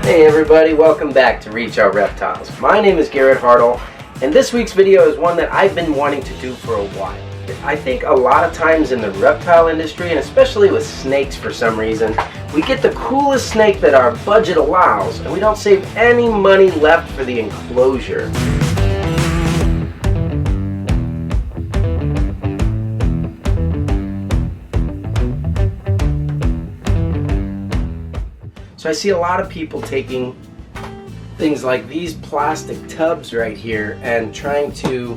Hey everybody, welcome back to Reach Out Reptiles. My name is Garrett and this week's video is one that I've been wanting to do for a while. I think a lot of times in the reptile industry, and especially with snakes for some reason, we get the coolest snake that our budget allows and we don't save any money left for the enclosure. So I see a lot of people taking things like these plastic tubs right here and trying to,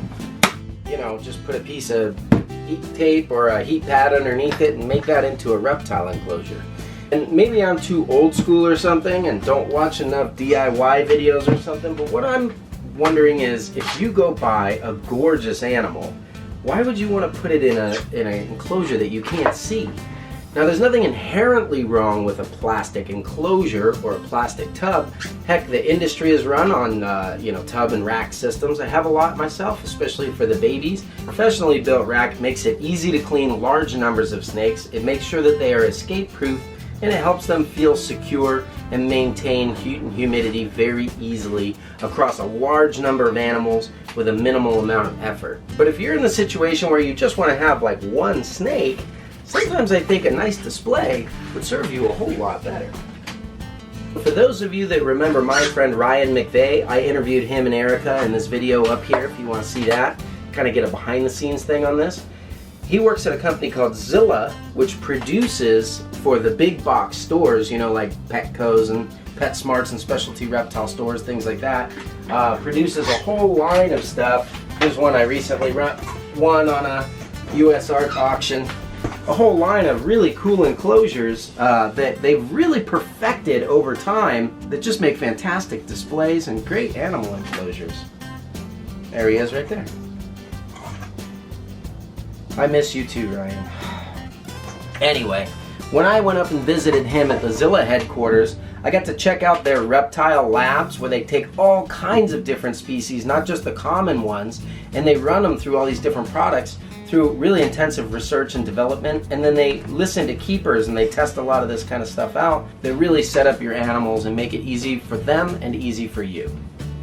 just put a piece of heat tape or a heat pad underneath it and make that into a reptile enclosure. And maybe I'm too old school or something and don't watch enough DIY videos or something, but what I'm wondering is, if you go buy a gorgeous animal, why would you want to put it in an enclosure that you can't see? Now, there's nothing inherently wrong with a plastic enclosure or a plastic tub. Heck, the industry is run on, tub and rack systems. I have a lot myself, especially for the babies. Professionally built rack makes it easy to clean large numbers of snakes. It makes sure that they are escape-proof, and it helps them feel secure and maintain heat and humidity very easily across a large number of animals with a minimal amount of effort. But if you're in the situation where you just want to have like one snake, sometimes I think a nice display would serve you a whole lot better. For those of you that remember my friend Ryan McVeigh, I interviewed him and Erica in this video up here if you want to see that, kind of get a behind the scenes thing on this. He works at a company called Zilla, which produces for the big box stores, like Petco's and PetSmarts and specialty reptile stores, things like that. Produces a whole line of stuff. Here's one I recently won on a US art auction. A whole line of really cool enclosures that they've really perfected over time that just make fantastic displays and great animal enclosures. There he is right there. I miss you too, Ryan. Anyway, when I went up and visited him at the Zilla headquarters, I got to check out their reptile labs where they take all kinds of different species, not just the common ones, and they run them through all these different products through really intensive research and development, and then they listen to keepers and they test a lot of this kind of stuff out. They really set up your animals and make it easy for them and easy for you.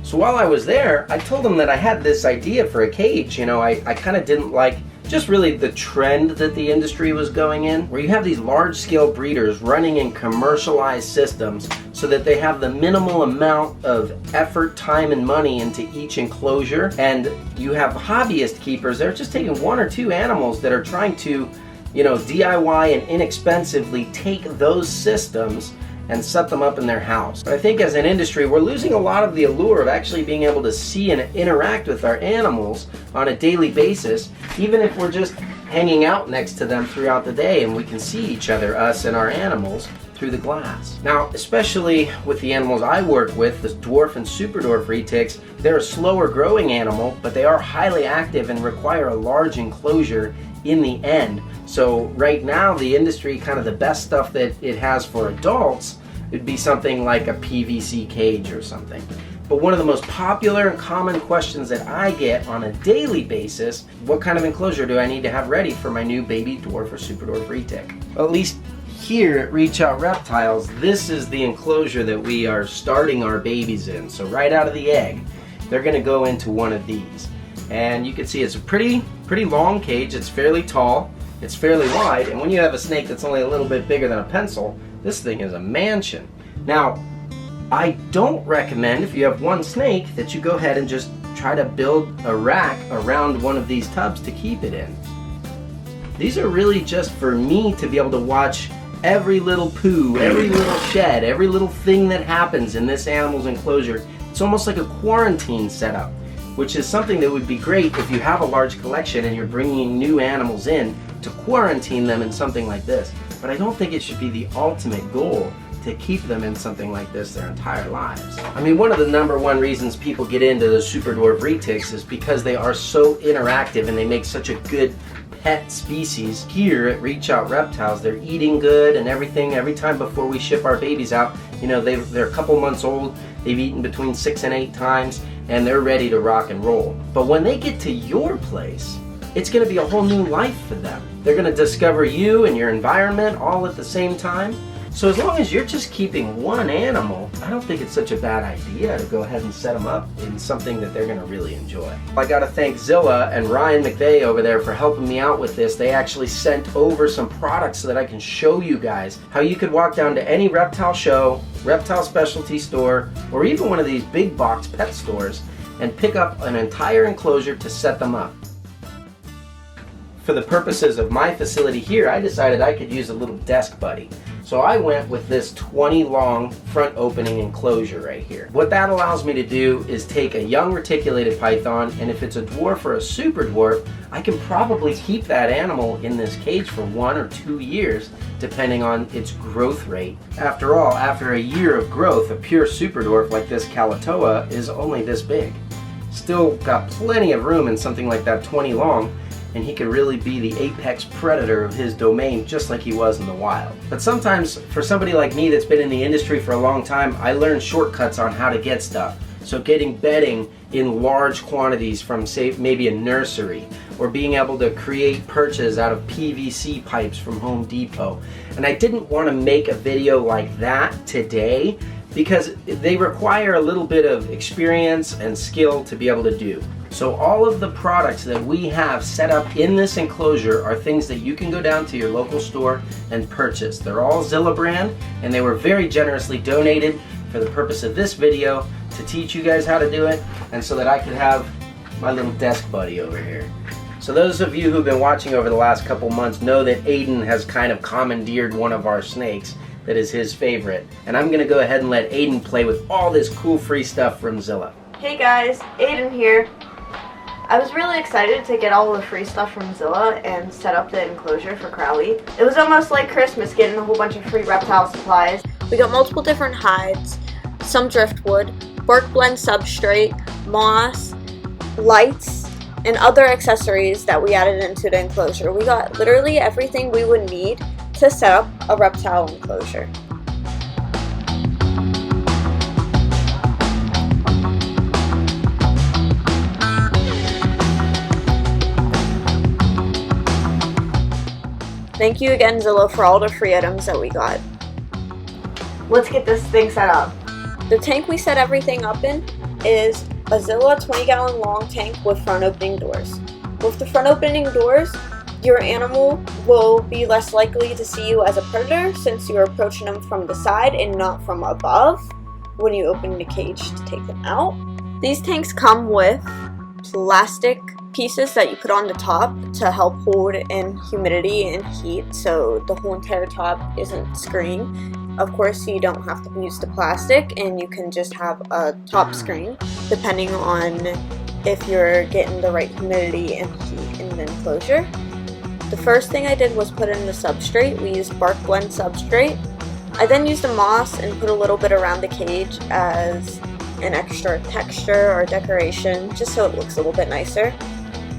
So while I was there, I told them that I had this idea for a cage. I kind of didn't like just really the trend that the industry was going in, where you have these large-scale breeders running in commercialized systems so that they have the minimal amount of effort, time, and money into each enclosure, and you have hobbyist keepers that are just taking one or two animals that are trying to, DIY and inexpensively take those systems and set them up in their house. But I think as an industry, we're losing a lot of the allure of actually being able to see and interact with our animals on a daily basis, even if we're just hanging out next to them throughout the day and we can see each other, us and our animals, through the glass. Now, especially with the animals I work with, the dwarf and super dwarf retics, they're a slower growing animal, but they are highly active and require a large enclosure in the end. So right now, the industry, kind of the best stuff that it has for adults, would be something like a PVC cage or something. But one of the most popular and common questions that I get on a daily basis, what kind of enclosure do I need to have ready for my new baby dwarf or super dwarf retic? Well, at least here at Reach Out Reptiles, this is the enclosure that we are starting our babies in. So right out of the egg, they're gonna go into one of these. And you can see it's a pretty long cage. It's fairly tall, it's fairly wide, and when you have a snake that's only a little bit bigger than a pencil, this thing is a mansion. Now, I don't recommend, if you have one snake, that you go ahead and just try to build a rack around one of these tubs to keep it in. These are really just for me to be able to watch every little poo, every little shed, every little thing that happens in this animal's enclosure. It's almost like a quarantine setup, which is something that would be great if you have a large collection and you're bringing new animals in to quarantine them in something like this. But I don't think it should be the ultimate goal to keep them in something like this their entire lives. I mean, one of the #1 reasons people get into the super dwarf retics is because they are so interactive and they make such a good pet species. Here at Reach Out Reptiles, they're eating good and everything. Every time before we ship our babies out, they're a couple months old, they've eaten between 6 and 8 times, and they're ready to rock and roll. But when they get to your place, it's going to be a whole new life for them. They're going to discover you and your environment all at the same time. So as long as you're just keeping one animal, I don't think it's such a bad idea to go ahead and set them up in something that they're gonna really enjoy. I gotta thank Zilla and Ryan McVeigh over there for helping me out with this. They actually sent over some products so that I can show you guys how you could walk down to any reptile show, reptile specialty store, or even one of these big box pet stores and pick up an entire enclosure to set them up. For the purposes of my facility here, I decided I could use a little desk buddy. So I went with this 20 long front opening enclosure right here. What that allows me to do is take a young reticulated python, and if it's a dwarf or a super dwarf, I can probably keep that animal in this cage for 1 or 2 years, depending on its growth rate. After all, after a year of growth, a pure super dwarf like this Calatoa is only this big. Still got plenty of room in something like that 20 long, and he could really be the apex predator of his domain just like he was in the wild. But sometimes, for somebody like me that's been in the industry for a long time, I learned shortcuts on how to get stuff. So getting bedding in large quantities from, say, maybe a nursery, or being able to create perches out of PVC pipes from Home Depot. And I didn't want to make a video like that today because they require a little bit of experience and skill to be able to do. So all of the products that we have set up in this enclosure are things that you can go down to your local store and purchase. They're all Zilla brand, and they were very generously donated for the purpose of this video to teach you guys how to do it, and so that I could have my little desk buddy over here. So those of you who've been watching over the last couple months know that Aiden has kind of commandeered one of our snakes that is his favorite. And I'm gonna go ahead and let Aiden play with all this cool free stuff from Zilla. Hey guys, Aiden here. I was really excited to get all the free stuff from Zilla and set up the enclosure for Crowley. It was almost like Christmas getting a whole bunch of free reptile supplies. We got multiple different hides, some driftwood, bark blend substrate, moss, lights, and other accessories that we added into the enclosure. We got literally everything we would need to set up a reptile enclosure. Thank you again, Zilla, for all the free items that we got. Let's get this thing set up. The tank we set everything up in is a Zilla 20-gallon long tank with front opening doors. With the front opening doors, your animal will be less likely to see you as a predator since you're approaching them from the side and not from above when you open the cage to take them out. These tanks come with plastic pieces that you put on the top to help hold in humidity and heat so the whole entire top isn't screened. Of course, you don't have to use the plastic and you can just have a top screen depending on if you're getting the right humidity and heat in the enclosure. The first thing I did was put in the substrate. We used bark blend substrate. I then used the moss and put a little bit around the cage as an extra texture or decoration just so it looks a little bit nicer.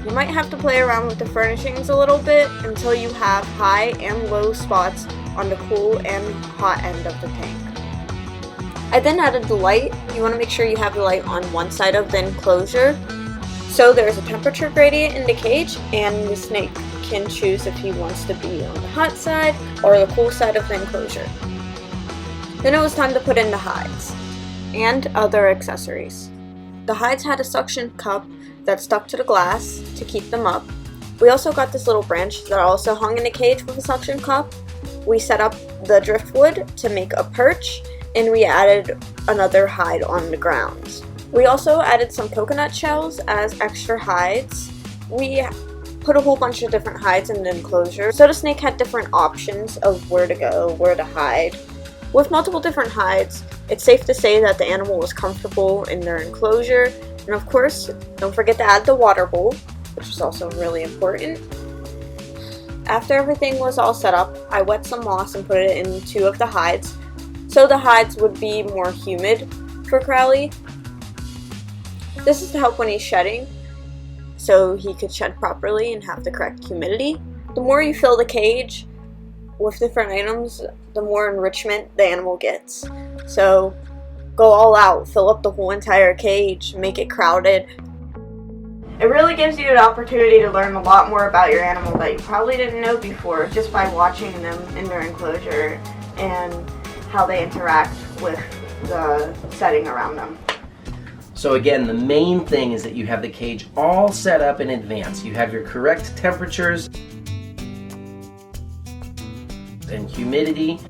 You might have to play around with the furnishings a little bit until you have high and low spots on the cool and hot end of the tank. I then added the light. You want to make sure you have the light on one side of the enclosure so there's a temperature gradient in the cage and the snake can choose if he wants to be on the hot side or the cool side of the enclosure. Then it was time to put in the hides and other accessories. The hides had a suction cup that stuck to the glass to keep them up. We also got this little branch that also hung in the cage with a suction cup. We set up the driftwood to make a perch, and we added another hide on the ground. We also added some coconut shells as extra hides. We put a whole bunch of different hides in the enclosure, so the snake had different options of where to go, where to hide. With multiple different hides, it's safe to say that the animal was comfortable in their enclosure. And of course, don't forget to add the water bowl, which is also really important. After everything was all set up, I wet some moss and put it in 2 of the hides, so the hides would be more humid for Crowley. This is to help when he's shedding, so he could shed properly and have the correct humidity. The more you fill the cage with different items, the more enrichment the animal gets. So go all out, fill up the whole entire cage, make it crowded. It really gives you an opportunity to learn a lot more about your animal that you probably didn't know before just by watching them in their enclosure and how they interact with the setting around them. So again, the main thing is that you have the cage all set up in advance. You have your correct temperatures and humidity.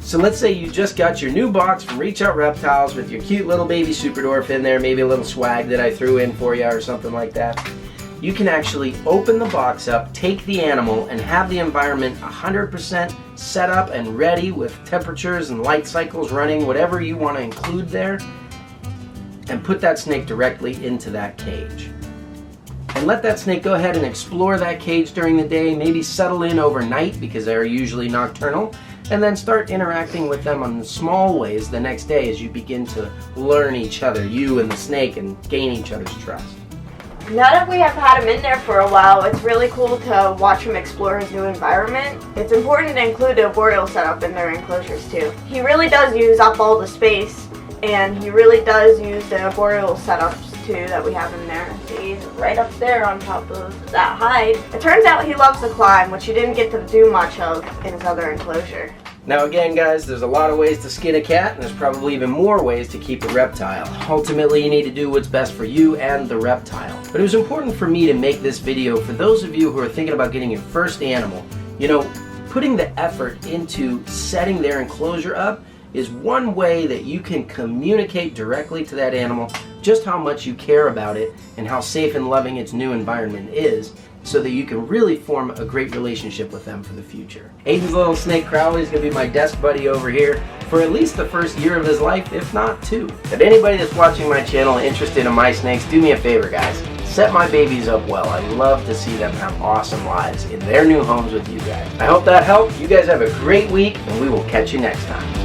So let's say you just got your new box from Reach Out Reptiles with your cute little baby Super Dwarf in there, maybe a little swag that I threw in for you or something like that. You can actually open the box up, take the animal, and have the environment 100% set up and ready with temperatures and light cycles running, whatever you want to include there, and put that snake directly into that cage. And let that snake go ahead and explore that cage during the day, maybe settle in overnight because they're usually nocturnal, and then start interacting with them in small ways the next day as you begin to learn each other, you and the snake, and gain each other's trust. Now that we have had him in there for a while, it's really cool to watch him explore his new environment. It's important to include a arboreal setup in their enclosures too. He really does use up all the space, and he really does use the arboreal setups too that we have in there. See, he's right up there on top of that hide. It turns out he loves to climb, which he didn't get to do much of in his other enclosure. Now again, guys, there's a lot of ways to skin a cat, and there's probably even more ways to keep a reptile. Ultimately, you need to do what's best for you and the reptile. But it was important for me to make this video for those of you who are thinking about getting your first animal. You know, putting the effort into setting their enclosure up is one way that you can communicate directly to that animal just how much you care about it and how safe and loving its new environment is, so that you can really form a great relationship with them for the future. Aiden's little snake Crowley is going to be my desk buddy over here for at least the first year of his life, if not 2. If anybody that's watching my channel interested in my snakes, do me a favor, guys. Set my babies up well. I love to see them have awesome lives in their new homes with you guys. I hope that helped. You guys have a great week, and we will catch you next time.